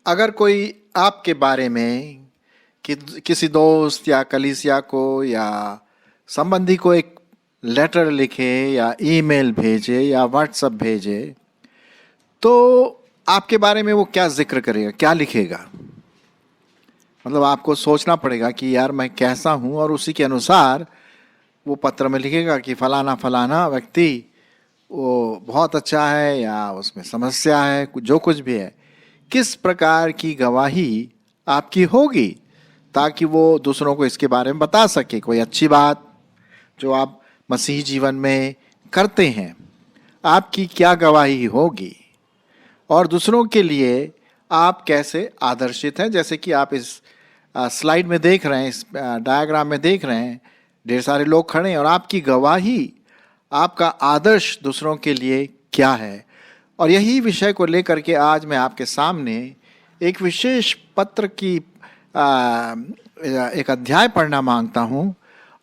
अगर कोई आपके बारे में किसी दोस्त या कलीसिया को या संबंधी को एक लेटर लिखे या ईमेल भेजे या व्हाट्सएप भेजे, तो आपके बारे में वो क्या जिक्र करेगा, क्या लिखेगा? मतलब आपको सोचना पड़ेगा कि यार मैं कैसा हूँ, और उसी के अनुसार वो पत्र में लिखेगा कि फलाना फलाना व्यक्ति वो बहुत अच्छा है या उसमें समस्या है, जो कुछ भी है। किस प्रकार की गवाही आपकी होगी ताकि वो दूसरों को इसके बारे में बता सके। कोई अच्छी बात जो आप मसीही जीवन में करते हैं, आपकी क्या गवाही होगी, और दूसरों के लिए आप कैसे आदर्शित हैं। जैसे कि आप इस स्लाइड में देख रहे हैं, इस डायग्राम में देख रहे हैं, ढेर सारे लोग खड़े हैं और आपकी गवाही, आपका आदर्श दूसरों के लिए क्या है। और यही विषय को लेकर के आज मैं आपके सामने एक विशेष पत्र की एक अध्याय पढ़ना मांगता हूँ,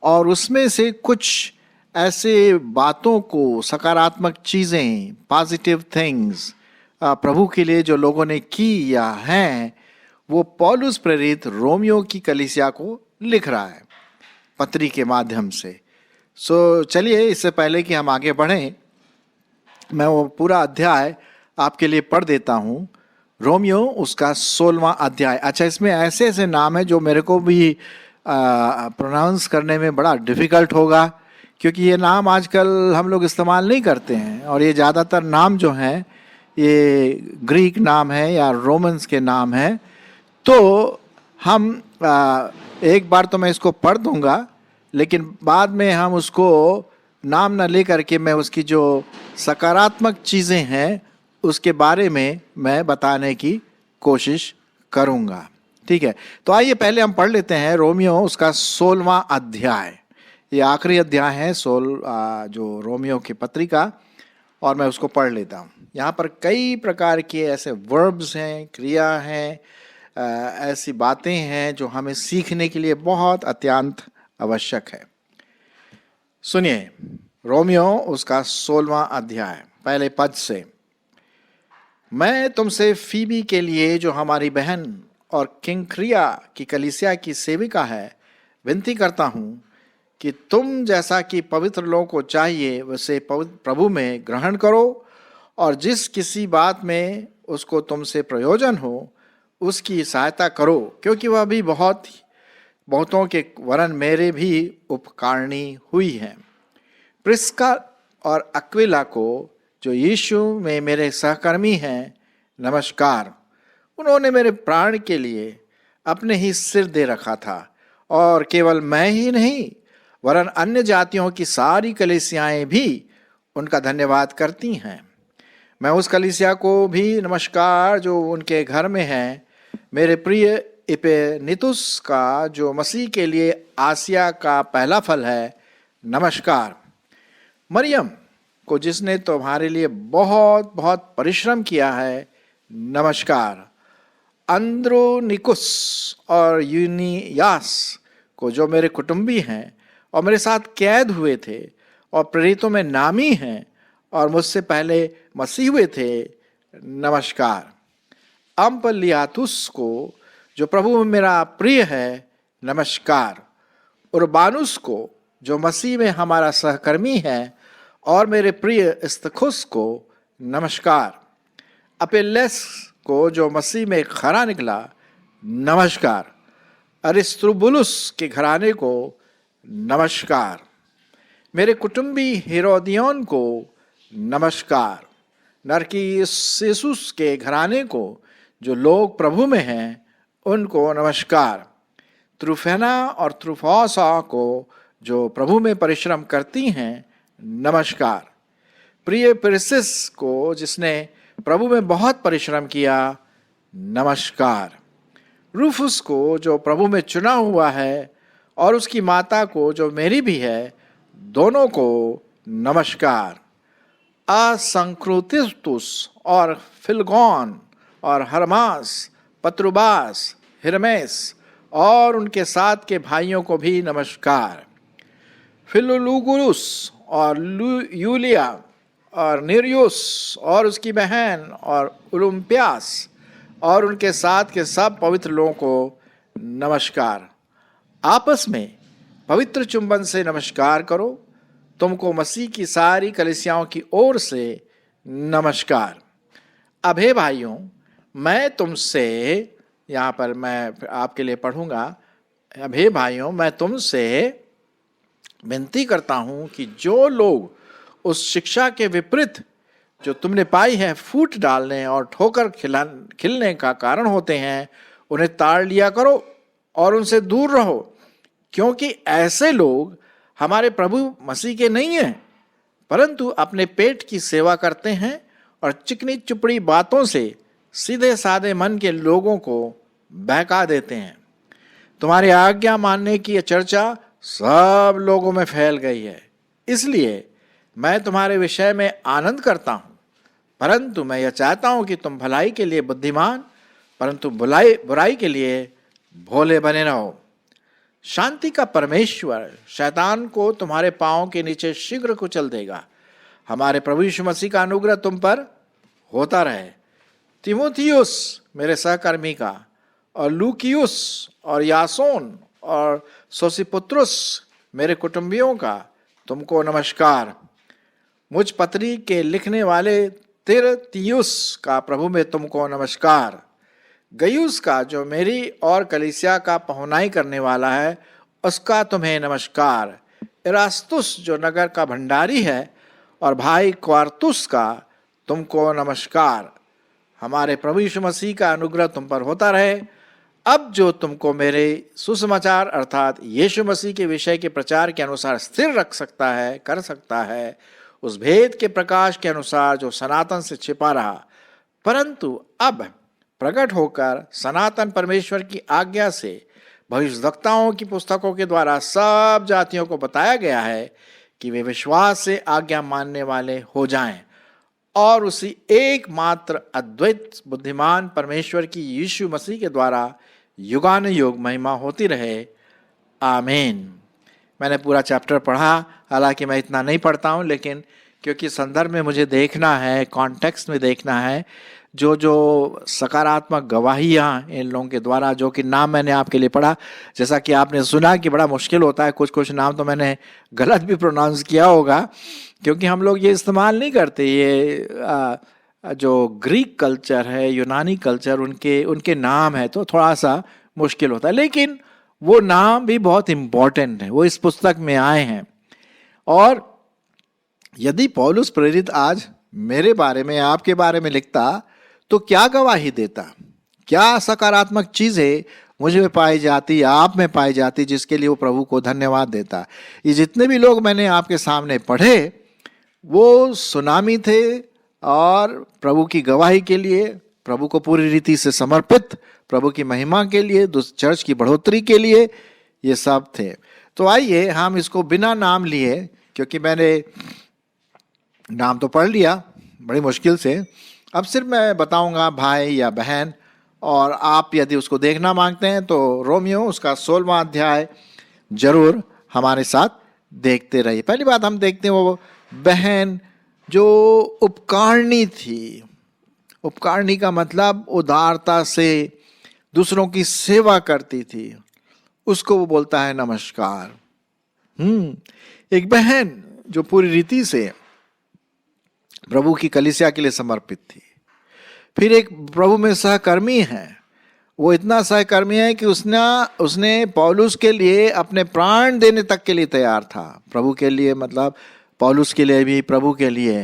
और उसमें से कुछ ऐसे बातों को, सकारात्मक चीज़ें, पॉजिटिव थिंग्स प्रभु के लिए जो लोगों ने की या हैं, वो पौलुस प्रेरित रोमियो की कलीसिया को लिख रहा है पत्री के माध्यम से। चलिए, इससे पहले कि हम आगे बढ़ें, मैं वो पूरा अध्याय आपके लिए पढ़ देता हूँ। रोमियो उसका 16वां अध्याय। अच्छा, इसमें ऐसे ऐसे नाम है जो मेरे को भी प्रोनाउंस करने में बड़ा डिफ़िकल्ट होगा, क्योंकि ये नाम आजकल हम लोग इस्तेमाल नहीं करते हैं, और ये ज़्यादातर नाम जो हैं ये ग्रीक नाम है या रोमन्स के नाम हैं। तो हम एक बार तो मैं इसको पढ़ दूंगा, लेकिन बाद में हम उसको नाम न ले करके मैं उसकी जो सकारात्मक चीज़ें हैं उसके बारे में मैं बताने की कोशिश करूंगा। ठीक है, तो आइए पहले हम पढ़ लेते हैं रोमियो उसका 16वां अध्याय। ये आखिरी अध्याय है जो रोमियो की पत्रिका, और मैं उसको पढ़ लेता हूँ। यहाँ पर कई प्रकार के ऐसे वर्ब्स हैं, क्रिया हैं, ऐसी बातें हैं जो हमें सीखने के लिए बहुत अत्यंत आवश्यक है। सुनिए, रोमियो उसका 16वां अध्याय, पहले पद से। मैं तुमसे फीबी के लिए, जो हमारी बहन और किंक्रिया की कलीसिया की सेविका है, विनती करता हूँ कि तुम जैसा कि पवित्र लोगों को चाहिए वैसे प्रभु में ग्रहण करो, और जिस किसी बात में उसको तुमसे प्रयोजन हो उसकी सहायता करो, क्योंकि वह भी बहुतों के वरन मेरे भी उपकारणी हुई हैं। प्रिस्का और अक्विला को, जो यीशु में मेरे सहकर्मी हैं, नमस्कार। उन्होंने मेरे प्राण के लिए अपने ही सिर दे रखा था, और केवल मैं ही नहीं वरन अन्य जातियों की सारी कलीसियाएं भी उनका धन्यवाद करती हैं। मैं उस कलीसिया को भी नमस्कार जो उनके घर में है। मेरे प्रिय इपेनितुस का, जो मसीह के लिए आसिया का पहला फल है, नमस्कार। मरियम को, जिसने तुम्हारे लिए बहुत बहुत परिश्रम किया है, नमस्कार। अंद्रोनिकुस और यूनियास को, जो मेरे कुटुंबी हैं और मेरे साथ कैद हुए थे और प्रेरितों में नामी हैं और मुझसे पहले मसीह हुए थे, नमस्कार। अम्पलियातुस को, जो प्रभु में मेरा प्रिय है, नमस्कार। उर्बानुस को, जो मसीह में हमारा सहकर्मी है, और मेरे प्रिय इस्तखुस को, नमस्कार। अपेलेस को, जो मसीह में खरा निकला, नमस्कार। अरिस्त्रुबुलुस के घराने को, नमस्कार। मेरे कुटुंबी हेरोदियोन को, नमस्कार। नरकिस्सुस के घराने को, जो लोग प्रभु में हैं, उनको नमस्कार। त्रुफेना और त्रुफोसा को, जो प्रभु में परिश्रम करती हैं, नमस्कार। प्रिय पिरसिस को, जिसने प्रभु में बहुत परिश्रम किया, नमस्कार। रूफुस को, जो प्रभु में चुना हुआ है, और उसकी माता को, जो मेरी भी है, दोनों को नमस्कार। असंक्रुतिस्तुस और फिलगोन और हरमास, पत्रुबास, हिरमेस और उनके साथ के भाइयों को भी नमस्कार। फिलुलुगुरुस और यूलिया और निरियुस और उसकी बहन और ओलुम्पियास और उनके साथ के सब पवित्र लोगों को नमस्कार। आपस में पवित्र चुंबन से नमस्कार करो। तुमको मसीह की सारी कलीसियाओं की ओर से नमस्कार। अब हे भाइयों, मैं तुमसे, यहाँ पर मैं आपके लिए पढ़ूंगा। अब हे भाइयों, मैं तुमसे विनती करता हूं कि जो लोग उस शिक्षा के विपरीत जो तुमने पाई है फूट डालने और ठोकर खिलने का कारण होते हैं, उन्हें ताड़ लिया करो और उनसे दूर रहो, क्योंकि ऐसे लोग हमारे प्रभु मसीह के नहीं हैं, परंतु अपने पेट की सेवा करते हैं और चिकनी चुपड़ी बातों से सीधे साधे मन के लोगों को बहका देते हैं। तुम्हारी आज्ञा मानने की यह चर्चा सब लोगों में फैल गई है, इसलिए मैं तुम्हारे विषय में आनंद करता हूं। परंतु मैं यह चाहता हूं कि तुम भलाई के लिए बुद्धिमान, परंतु बुराई के लिए भोले बने रहो। शांति का परमेश्वर शैतान को तुम्हारे पांवों के नीचे शीघ्र कुचल देगा। हमारे प्रभु यीशु मसीह का अनुग्रह तुम पर होता रहे। तीमुथियुस मेरे सहकर्मी का, और लूकियुस और यासोन और सोसिपुत्रुस मेरे कुटुंबियों का तुमको नमस्कार। मुझ पत्री के लिखने वाले तिरतियुस का प्रभु में तुमको नमस्कार। गयुस का जो मेरी और कलीसिया का पहुनाई करने वाला है, उसका तुम्हें नमस्कार। इरास्तुस जो नगर का भंडारी है, और भाई क्वारतुस का तुमको नमस्कार। हमारे प्रभु यीशु मसीह का अनुग्रह तुम पर होता रहे। अब जो तुमको मेरे सुसमाचार अर्थात यीशु मसीह के विषय के प्रचार के अनुसार स्थिर रख सकता है, कर सकता है, उस भेद के प्रकाश के अनुसार जो सनातन से छिपा रहा, परंतु अब प्रकट होकर सनातन परमेश्वर की आज्ञा से भविष्यद्वक्ताओं की पुस्तकों के द्वारा सब जातियों को बताया गया है कि वे विश्वास से आज्ञा मानने वाले हो जाएं और उसी एकमात्र अद्वैत बुद्धिमान परमेश्वर की यीशु मसीह के द्वारा युगानुयुग महिमा होती रहे। आमीन। मैंने पूरा चैप्टर पढ़ा, हालांकि मैं इतना नहीं पढ़ता हूँ, लेकिन क्योंकि संदर्भ में मुझे देखना है, कॉन्टेक्स्ट में देखना है, जो जो सकारात्मक गवाहियाँ इन लोगों के द्वारा, जो कि नाम मैंने आपके लिए पढ़ा, जैसा कि आपने सुना कि बड़ा मुश्किल होता है, कुछ कुछ नाम तो मैंने गलत भी प्रोनाउंस किया होगा, क्योंकि हम लोग ये इस्तेमाल नहीं करते। ये जो ग्रीक कल्चर है, यूनानी कल्चर, उनके नाम है तो थोड़ा सा मुश्किल होता है, लेकिन वो नाम भी बहुत इम्पोर्टेंट है, वो इस पुस्तक में आए हैं। और यदि पौलुस प्रेरित आज मेरे बारे में, आपके बारे में लिखता, तो क्या गवाही देता, क्या सकारात्मक चीजें मुझ में पाई जाती, आप में पाई जाती, जिसके लिए वो प्रभु को धन्यवाद देता। ये जितने भी लोग मैंने आपके सामने पढ़े, वो सुनामी थे और प्रभु की गवाही के लिए, प्रभु को पूरी रीति से समर्पित, प्रभु की महिमा के लिए, चर्च की बढ़ोतरी के लिए, ये सब थे। तो आइए हम इसको बिना नाम लिए, क्योंकि मैंने नाम तो पढ़ लिया बड़ी मुश्किल से, अब सिर्फ मैं बताऊंगा भाई या बहन, और आप यदि उसको देखना मांगते हैं तो रोमियो उसका 16वां अध्याय जरूर हमारे साथ देखते रहिए। पहली बात हम देखते हैं वो बहन जो उपकारणी थी। उपकारणी का मतलब उदारता से दूसरों की सेवा करती थी, उसको वो बोलता है नमस्कार। एक बहन जो पूरी रीति से प्रभु की कलीसिया के लिए समर्पित थी। फिर एक प्रभु में सहकर्मी है, वो इतना सहकर्मी है कि उसने पौलुस के लिए अपने प्राण देने तक के लिए तैयार था। प्रभु के लिए, मतलब पौलुस के लिए भी, प्रभु के लिए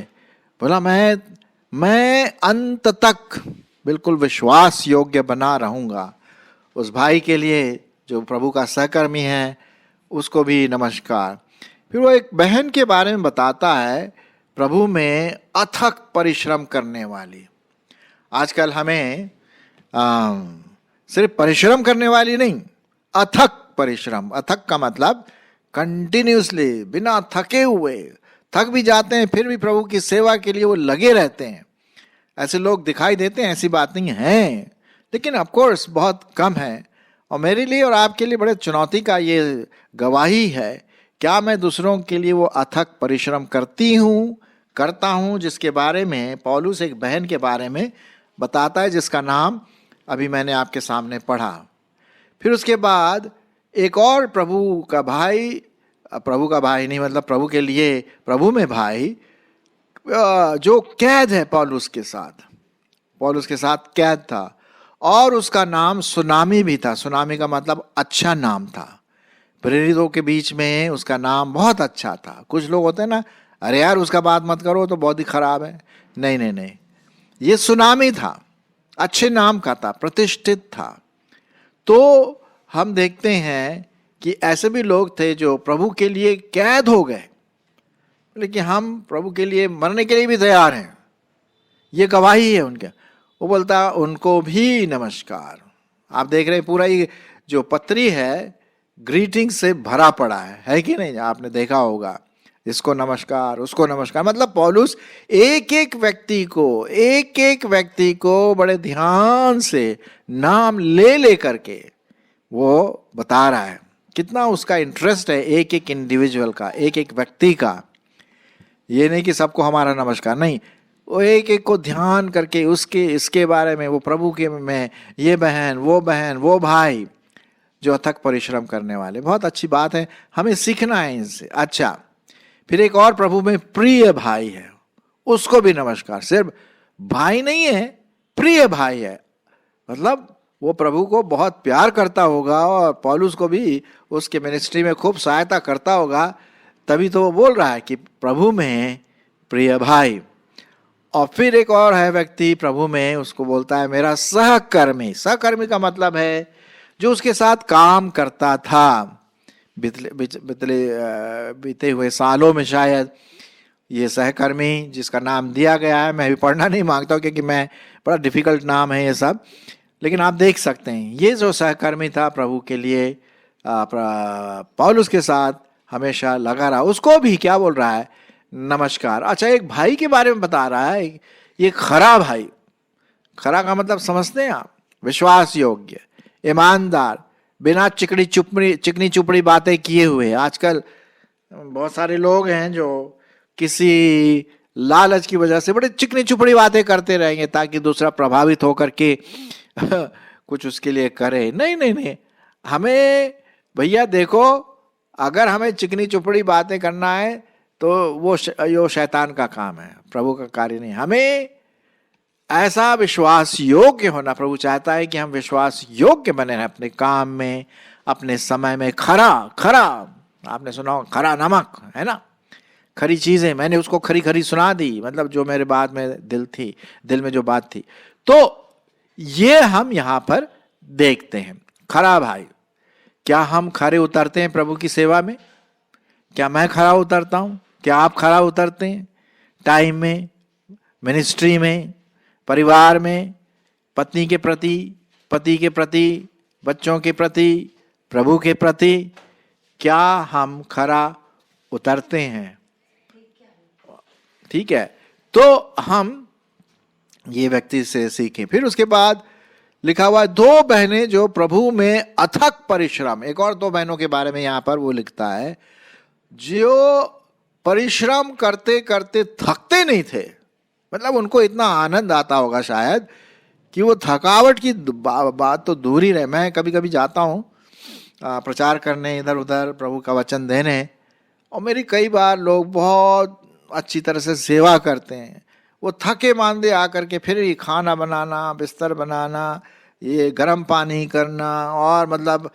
बोला, मैं अंत तक बिल्कुल विश्वास योग्य बना रहूंगा। उस भाई के लिए जो प्रभु का सहकर्मी है, उसको भी नमस्कार। फिर वो एक बहन के बारे में बताता है, प्रभु में अथक परिश्रम करने वाली। आजकल हमें सिर्फ परिश्रम करने वाली नहीं, अथक परिश्रम। अथक का मतलब कंटिन्यूसली, बिना थके हुए, थक भी जाते हैं फिर भी प्रभु की सेवा के लिए वो लगे रहते हैं। ऐसे लोग दिखाई देते हैं, ऐसी बात नहीं है, लेकिन ऑफ कोर्स बहुत कम है। और मेरे लिए और आपके लिए बड़े चुनौती का ये गवाही है, क्या मैं दूसरों के लिए वो अथक परिश्रम करता हूँ, जिसके बारे में पौलुस एक बहन के बारे में बताता है, जिसका नाम अभी मैंने आपके सामने पढ़ा। फिर उसके बाद एक और प्रभु का भाई नहीं, मतलब प्रभु के लिए, प्रभु में भाई, जो कैद है पौलुस के साथ कैद था, और उसका नाम सुनामी भी था। सुनामी का मतलब अच्छा नाम था। प्रेरितों के बीच में उसका नाम बहुत अच्छा था। कुछ लोग होते हैं ना, अरे यार उसका बात मत करो तो बहुत ही खराब है। नहीं नहीं नहीं, ये सुनामी था, अच्छे नाम का था, प्रतिष्ठित था। तो हम देखते हैं कि ऐसे भी लोग थे जो प्रभु के लिए कैद हो गए, लेकिन हम प्रभु के लिए मरने के लिए भी तैयार हैं, ये गवाही है उनके। वो बोलता उनको भी नमस्कार। आप देख रहे हैं पूरा ही जो पत्री है ग्रीटिंग से भरा पड़ा है कि नहीं? आपने देखा होगा, इसको नमस्कार, उसको नमस्कार। मतलब पौलुस एक एक व्यक्ति को बड़े ध्यान से नाम ले करके वो बता रहा है कितना उसका इंटरेस्ट है एक एक इंडिविजुअल का, एक एक व्यक्ति का। ये नहीं कि सबको हमारा नमस्कार, नहीं, वो एक एक को ध्यान करके उसके इसके बारे में, वो प्रभु के में, ये बहन, वो भाई जो अथक परिश्रम करने वाले। बहुत अच्छी बात है, हमें सीखना है इनसे। अच्छा, फिर एक और प्रभु में प्रिय भाई है, उसको भी नमस्कार। सिर्फ भाई नहीं है, प्रिय भाई है, मतलब वो प्रभु को बहुत प्यार करता होगा और पौलुस को भी उसके मिनिस्ट्री में खूब सहायता करता होगा, तभी तो वो बोल रहा है कि प्रभु में प्रिय भाई। और फिर एक और है व्यक्ति प्रभु में, उसको बोलता है मेरा सहकर्मी। सहकर्मी का मतलब है जो उसके साथ काम करता था बीते हुए सालों में। शायद ये सहकर्मी जिसका नाम दिया गया है, मैं भी पढ़ना नहीं मांगता हूँ क्योंकि मैं, बड़ा डिफिकल्ट नाम है ये सब, लेकिन आप देख सकते हैं ये जो सहकर्मी था प्रभु के लिए पौलुस के साथ हमेशा लगा रहा, उसको भी क्या बोल रहा है? नमस्कार। अच्छा, एक भाई के बारे में बता रहा है, ये खरा भाई। खरा का मतलब समझते हैं आप? विश्वास योग्य, ईमानदार, बिना चिकनी चुपड़ी बातें किए हुए। आजकल बहुत सारे लोग हैं जो किसी लालच की वजह से बड़े चिकनी चुपड़ी बातें करते रहेंगे ताकि दूसरा प्रभावित होकर के कुछ उसके लिए करे। नहीं नहीं नहीं, हमें भैया देखो, अगर हमें चिकनी चुपड़ी बातें करना है तो वो शैतान का काम है, प्रभु का कार्य नहीं। हमें ऐसा विश्वास योग्य होना, प्रभु चाहता है कि हम विश्वास योग्य बने रहें अपने काम में, अपने समय में। खरा, आपने सुना हो खरा नमक, है ना? खरी चीजें, मैंने उसको खरी खरी सुना दी, मतलब जो मेरे बाद में दिल में जो बात थी। तो ये हम यहां पर देखते हैं। खरा भाई, क्या हम खरे उतरते हैं प्रभु की सेवा में? क्या मैं खरा उतरता हूं? क्या आप खरा उतरते हैं? टाइम में, मिनिस्ट्री में, परिवार में, पत्नी के प्रति, पति के प्रति, बच्चों के प्रति, प्रभु के प्रति, क्या हम खरा उतरते हैं? ठीक है, तो हम ये व्यक्ति से सीखें। फिर उसके बाद लिखा हुआ है 2 बहनें जो प्रभु में अथक परिश्रम। एक और 2 बहनों के बारे में यहां पर वो लिखता है जो परिश्रम करते करते थकते नहीं थे। मतलब उनको इतना आनंद आता होगा शायद कि वो थकावट की बात तो दूर ही रहे। मैं कभी कभी जाता हूँ प्रचार करने, इधर उधर प्रभु का वचन देने, और मेरी कई बार लोग बहुत अच्छी तरह से सेवा करते हैं। वो थके मांदे आकर के फिर ये खाना बनाना, बिस्तर बनाना, ये गर्म पानी करना, और मतलब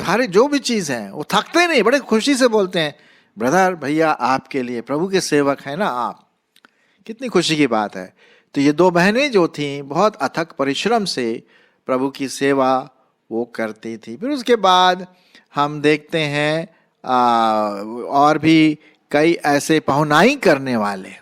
हर जो भी चीज़ है वो थकते नहीं, बड़े खुशी से बोलते हैं ब्रदर भैया आपके लिए, प्रभु के सेवक हैं ना आप। कितनी खुशी की बात है। तो ये 2 बहनें जो थीं बहुत अथक परिश्रम से प्रभु की सेवा वो करती थी। फिर उसके बाद हम देखते हैं और भी कई ऐसे पहुनाई करने वाले,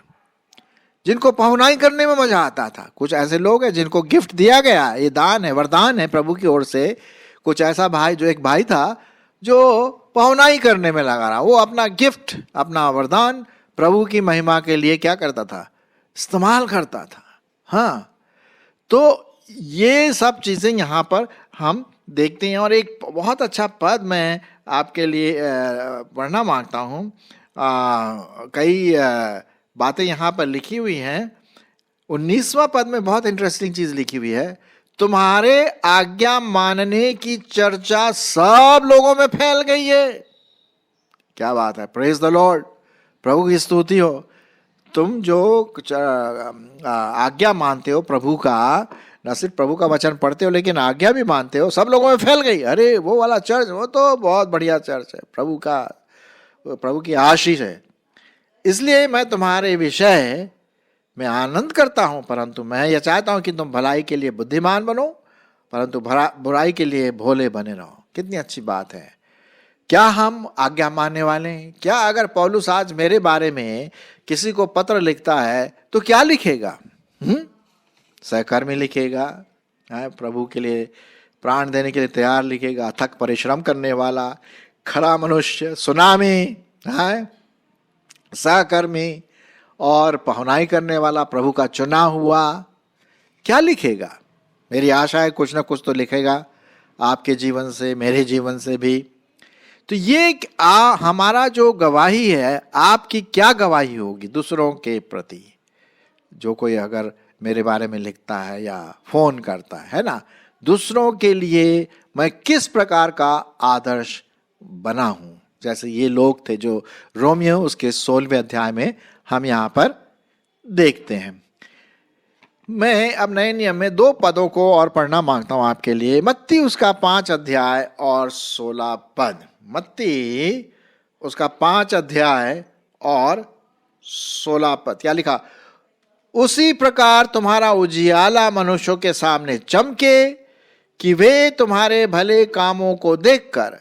जिनको पहुनाई करने में मजा आता था। कुछ ऐसे लोग हैं जिनको गिफ्ट दिया गया, ये दान है, वरदान है प्रभु की ओर से। कुछ ऐसा भाई, जो एक भाई था जो पहुनाई करने में लगा रहा, वो अपना गिफ्ट, अपना वरदान प्रभु की महिमा के लिए क्या करता था? इस्तेमाल करता था। हाँ, तो ये सब चीजें यहाँ पर हम देखते हैं। और एक बहुत अच्छा पद मैं आपके लिए पढ़ना मांगता हूँ। कई बातें यहाँ पर लिखी हुई हैं। 19वां पद में बहुत इंटरेस्टिंग चीज लिखी हुई है। तुम्हारे आज्ञा मानने की चर्चा सब लोगों में फैल गई है। क्या बात है, प्रेज द लॉर्ड, प्रभु की स्तुति हो। तुम जो आज्ञा मानते हो प्रभु का, न सिर्फ प्रभु का वचन पढ़ते हो लेकिन आज्ञा भी मानते हो, सब लोगों में फैल गई। अरे वो वाला चर्च, वो तो बहुत बढ़िया चर्च है, प्रभु की आशीष है। इसलिए मैं तुम्हारे विषय में आनंद करता हूं, परंतु मैं यह चाहता हूं कि तुम भलाई के लिए बुद्धिमान बनो, परंतु बुराई के लिए भोले बने रहो। कितनी अच्छी बात है। क्या हम आज्ञा मानने वाले हैं? क्या अगर पौलुस आज मेरे बारे में किसी को पत्र लिखता है तो क्या लिखेगा? सहकर्मी लिखेगा, प्रभु के लिए प्राण देने के लिए तैयार लिखेगा, अथक परिश्रम करने वाला, खरा मनुष्य, सुनामी, सहकर्मी और पहुनाई करने वाला, प्रभु का चुना हुआ। क्या लिखेगा? मेरी आशा है कुछ ना कुछ तो लिखेगा आपके जीवन से, मेरे जीवन से भी। तो ये हमारा जो गवाही है, आपकी क्या गवाही होगी दूसरों के प्रति? जो कोई अगर मेरे बारे में लिखता है या फोन करता है ना, दूसरों के लिए मैं किस प्रकार का आदर्श बना हूं? जैसे ये लोग थे जो रोमियो उसके 16वें अध्याय में हम यहां पर देखते हैं। मैं अब नए नियम में 2 पदों को और पढ़ना मांगता हूं आपके लिए। मत्ती उसका 5 अध्याय और 16 पद। मत्ती उसका 5 अध्याय और 16 पद। क्या लिखा? उसी प्रकार तुम्हारा उजियाला मनुष्यों के सामने चमके कि वे तुम्हारे भले कामों को देखकर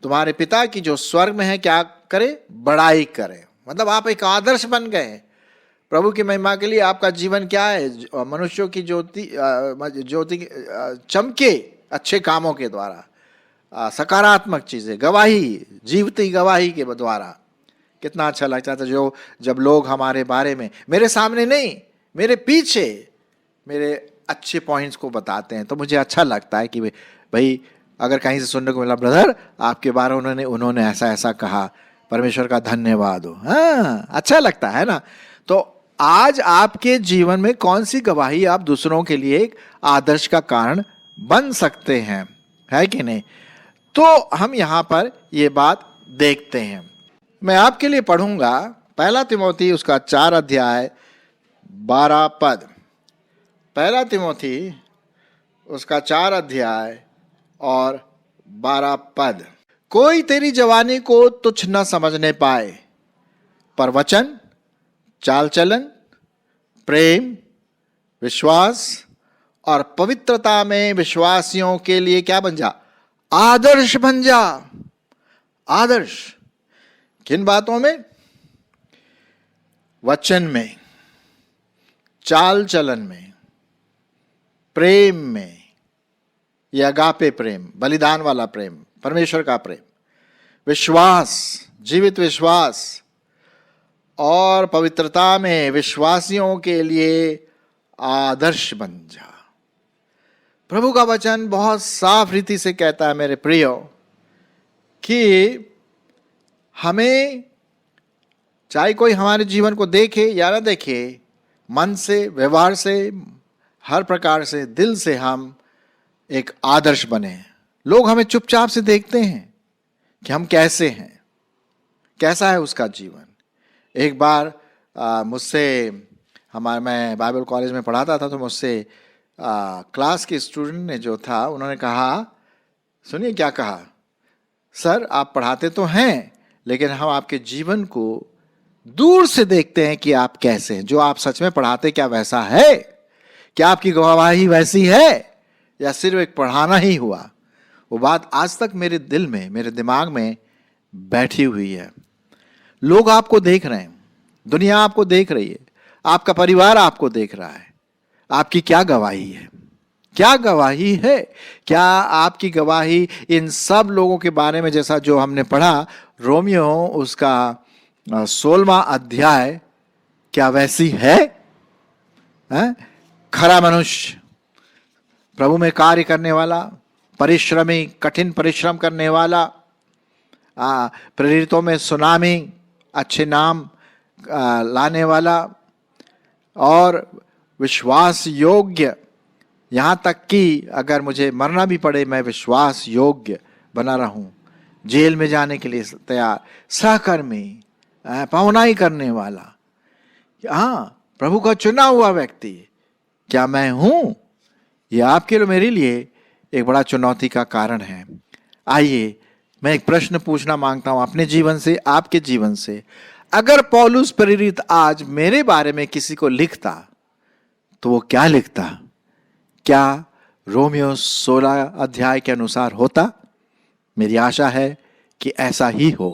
तुम्हारे पिता की जो स्वर्ग में है क्या करे? बड़ाई करे। मतलब आप एक आदर्श बन गए प्रभु की महिमा के लिए। आपका जीवन क्या है? मनुष्यों की ज्योति चमके जच्चे कामों के द्वारा, सकारात्मक चीजें, गवाही, जीवती गवाही के द्वारा। कितना अच्छा लगता था जो जब लोग हमारे बारे में, मेरे सामने नहीं, मेरे पीछे, मेरे अच्छे पॉइंट्स को बताते हैं, तो मुझे अच्छा लगता है कि भाई अगर कहीं से सुनने को मिला, ब्रदर आपके बारे में उन्होंने ऐसा ऐसा कहा, परमेश्वर का धन्यवाद हो। हाँ, अच्छा लगता है ना। तो आज आपके जीवन में कौन सी गवाही आप दूसरों के लिए एक आदर्श का कारण बन सकते हैं, है कि नहीं? तो हम यहां पर ये बात देखते हैं। मैं आपके लिए पढ़ूंगा 1 तिमोथी उसका 4 अध्याय 12 पद। 1 तिमोथी उसका 4 अध्याय और 12 पद। कोई तेरी जवानी को तुच्छ न समझने पाए, पर वचन, चाल चलन, प्रेम, विश्वास और पवित्रता में विश्वासियों के लिए क्या बन जा? आदर्श बन जा। आदर्श किन बातों में? वचन में, चाल चलन में, प्रेम में, यह अगापे प्रेम, बलिदान वाला प्रेम, परमेश्वर का प्रेम, विश्वास, जीवित विश्वास और पवित्रता में विश्वासियों के लिए आदर्श बन जा। प्रभु का वचन बहुत साफ रीति से कहता है मेरे प्रियो कि हमें, चाहे कोई हमारे जीवन को देखे या ना देखे, मन से, व्यवहार से, हर प्रकार से, दिल से हम एक आदर्श बने। लोग हमें चुपचाप से देखते हैं कि हम कैसे हैं, कैसा है उसका जीवन। एक बार मुझसे, मैं बाइबल कॉलेज में पढ़ाता था, तो मुझसे क्लास के स्टूडेंट ने जो था, उन्होंने कहा, सुनिए क्या कहा, सर आप पढ़ाते तो हैं लेकिन हम आपके जीवन को दूर से देखते हैं कि आप कैसे हैं। जो आप सच में पढ़ाते क्या वैसा है? क्या आपकी गवाही वैसी है या सिर्फ एक पढ़ाना ही हुआ? वो बात आज तक मेरे दिल में, मेरे दिमाग में बैठी हुई है। लोग आपको देख रहे हैं, दुनिया आपको देख रही है, आपका परिवार आपको देख रहा है। आपकी क्या गवाही है? क्या गवाही है? क्या आपकी गवाही इन सब लोगों के बारे में, जैसा जो हमने पढ़ा रोमियो उसका 16वां अध्याय, क्या वैसी है? खरा मनुष्य, प्रभु में कार्य करने वाला, परिश्रमी, कठिन परिश्रम करने वाला, प्रेरितों में सुनामी, अच्छे नाम लाने वाला और विश्वास योग्य यहाँ तक कि अगर मुझे मरना भी पड़े मैं विश्वास योग्य बना रहूं, जेल में जाने के लिए तैयार, सहकर्मी, पहुनाई करने वाला, हाँ प्रभु का चुना हुआ व्यक्ति, क्या मैं हूं? यह आपके लिए मेरे लिए एक बड़ा चुनौती का कारण है। आइए मैं एक प्रश्न पूछना मांगता हूं अपने जीवन से, आपके जीवन से। अगर पौलुस प्रेरित आज मेरे बारे में किसी को लिखता तो वो क्या लिखता? क्या रोमियो 16 अध्याय के अनुसार होता? मेरी आशा है कि ऐसा ही हो।